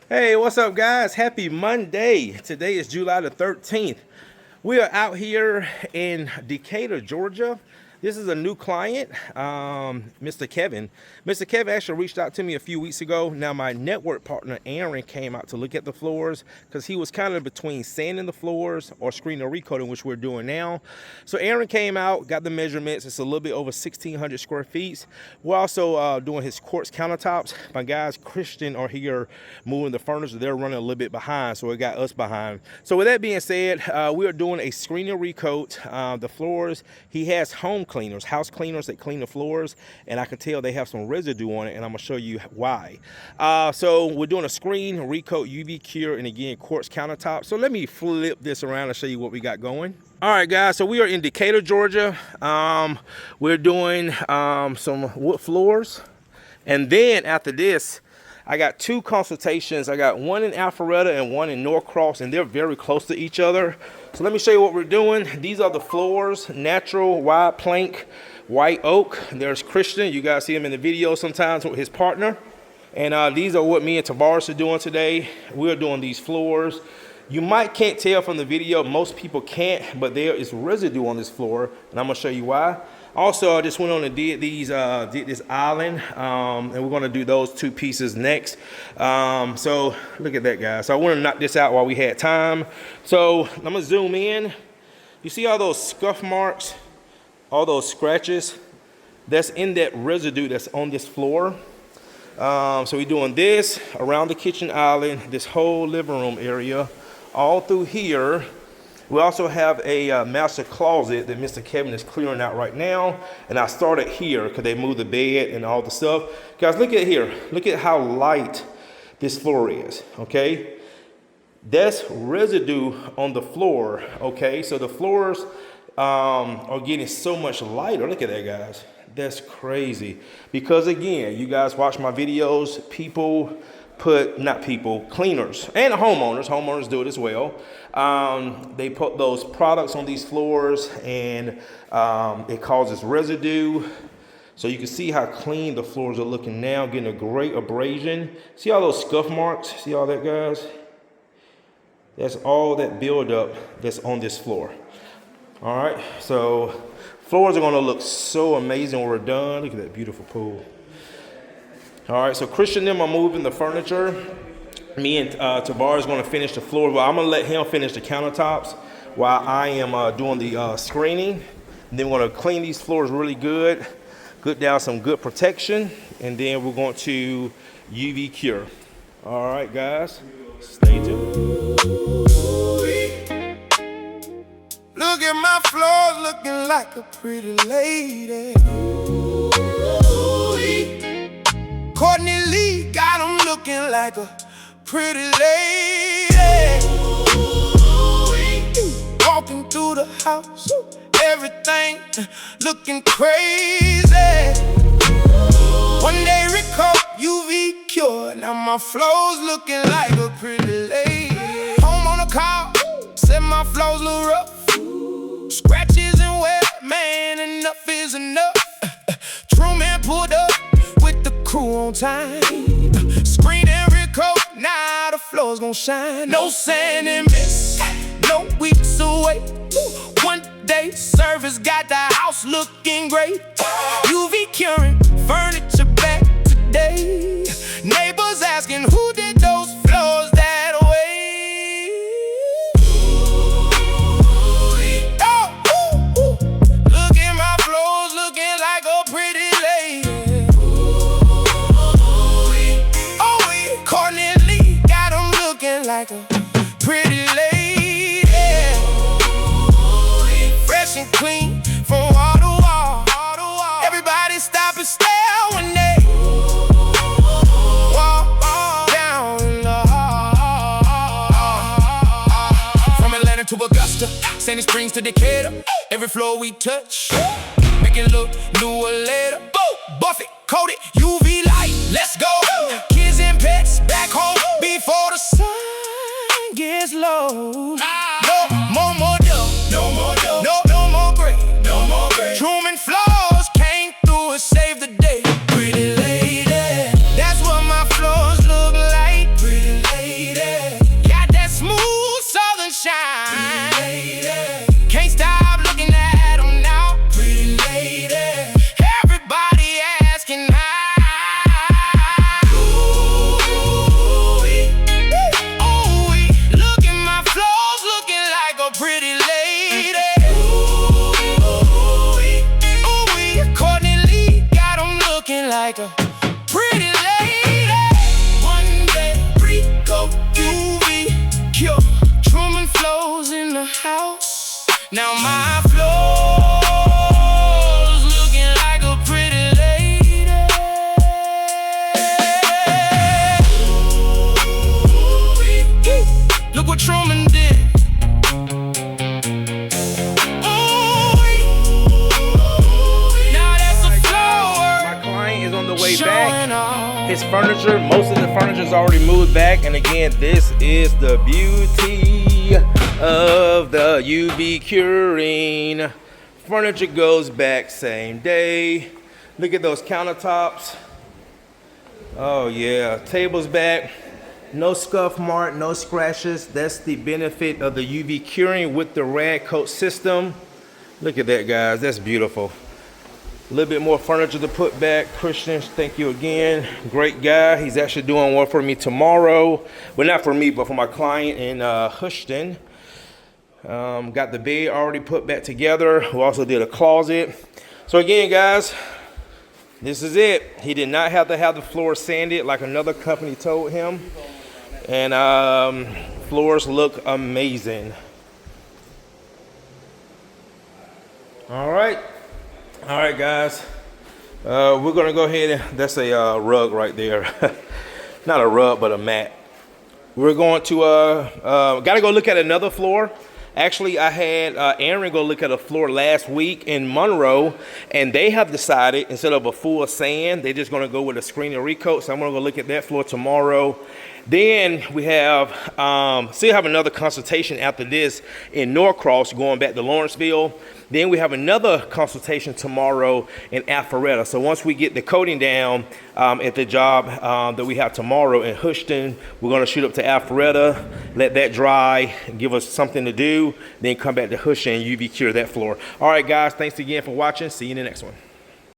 Hey, what's up, guys? Happy Monday. Today is July the 13th. We are out here in Decatur, Georgia. This is a new client, Mr. Kevin. Mr. Kevin actually reached out to me a few weeks ago. Now, my network partner, Aaron, came out to look at the floors because he was kind of between sanding the floors or screen and recoating, which we're doing now. So Aaron came out, got the measurements. It's a little bit over 1,600 square feet. We're also doing his quartz countertops. My guys, Christian, are here moving the furniture. They're running a little bit behind, so it got us behind. So with that being said, we are doing a screen and recoat. The floors, he has home cleaners, house cleaners that clean the floors, and I can tell they have some residue on it, and I'm gonna show you why. So we're doing a screen, recoat, UV cure, and again, quartz countertop. So let me flip this around and show you what we got going. All right, guys, so we are in Decatur, Georgia. We're doing some wood floors, and then after this, I got two consultations. I got one in Alpharetta and one in Norcross, and they're very close to each other. So let me show you what we're doing. These are the floors, natural wide plank, white oak. There's Christian. You guys see him in the video sometimes with his partner. And these are what me and Tavares are doing today. We're doing these floors. You can't tell from the video, most people can't, but there is residue on this floor, and I'm gonna show you why. Also, I just went on and did this island, and we're gonna do those two pieces next. So look at that, guys. So I wanna knock this out while we had time. So I'm gonna zoom in. You see all those scuff marks, all those scratches? That's in that residue that's on this floor. So we're doing this around the kitchen island, this whole living room area, all through here. We also have a master closet that Mr. Kevin is clearing out right now. And I started here because they moved the bed and all the stuff. Guys, look at here. Look at how light this floor is, okay? That's residue on the floor, okay? So the floors are getting so much lighter. Look at that, guys. That's crazy. Because again, you guys watch my videos, cleaners and homeowners do it as well. They put those products on these floors, and it causes residue. So you can see how clean the floors are looking now, getting a great abrasion. See all those scuff marks? See all that, guys? That's all that buildup that's on this floor. All right, so floors are gonna look so amazing when we're done. Look at that beautiful pool. All right, so Christian and them are moving the furniture. Me and Tavares is gonna finish the floor. Well, I'm gonna let him finish the countertops while I am doing the screening. And then we're gonna clean these floors really good, put down some good protection, and then we're going to UV cure. All right, guys, stay tuned. Look at my floors looking like a pretty lady. Courtney Lee got them looking like a pretty lady. Walking through the house, everything looking crazy. One-Day Recoat UV cure. Now my floors looking like a pretty lady. Home on a car, said my floors look rough. Scratches and wet, man, enough is enough. Truman pulled up with the crew on time. Screen and recoat, now the floor's gon' shine. No sand and mist, no weeks away. One-day service got the house looking great. UV curing, furniture back today. Neighbors asking who did those floors that way. Look at my floors looking like a pretty lady. Courtney Lee got them looking like a pretty lady. Fresh and clean from wall to wall. Everybody stop and stare when they walk down the hall. From Atlanta to Augusta, Sandy Springs to Decatur, every floor we touch, make it look newer later. Buff it, coat it, UV light, let's go. Kids and pets back home before the sun gets low. No more dough, no more dough, no more gray, no more gray. Truman floors came through and saved the day. Pretty lady, that's what my floors look like. Pretty lady. Now my floor's looking like a pretty lady. Look what Truman did. Back. His furniture, most of the furniture is already moved back, and again, this is the beauty of the UV curing. Furniture goes back same day. Look at those countertops. Oh yeah, tables back. No scuff mark, no scratches. That's the benefit of the UV curing with the rag coat system. Look at that, guys. That's beautiful. A little bit more furniture to put back. Christian, thank you again. Great guy. He's actually doing one for me tomorrow. Well, not for me, but for my client in Houston. Got the bed already put back together. We also did a closet. So again, guys, this is it. He did not have to have the floor sanded like another company told him. And floors look amazing. All right. All right, guys, we're gonna go ahead and, that's a rug right there. Not a rug, but a mat. We're going to, gotta go look at another floor. Actually, I had Aaron go look at a floor last week in Monroe, and they have decided instead of a full sand, they're just gonna go with a screen and recoat. So I'm gonna go look at that floor tomorrow. Then we have, still have another consultation after this in Norcross, going back to Lawrenceville. Then we have another consultation tomorrow in Alpharetta. So once we get the coating down at the job that we have tomorrow in Houston, we're gonna shoot up to Alpharetta, let that dry, give us something to do, then come back to Houston and UV cure that floor. All right, guys, thanks again for watching. See you in the next one.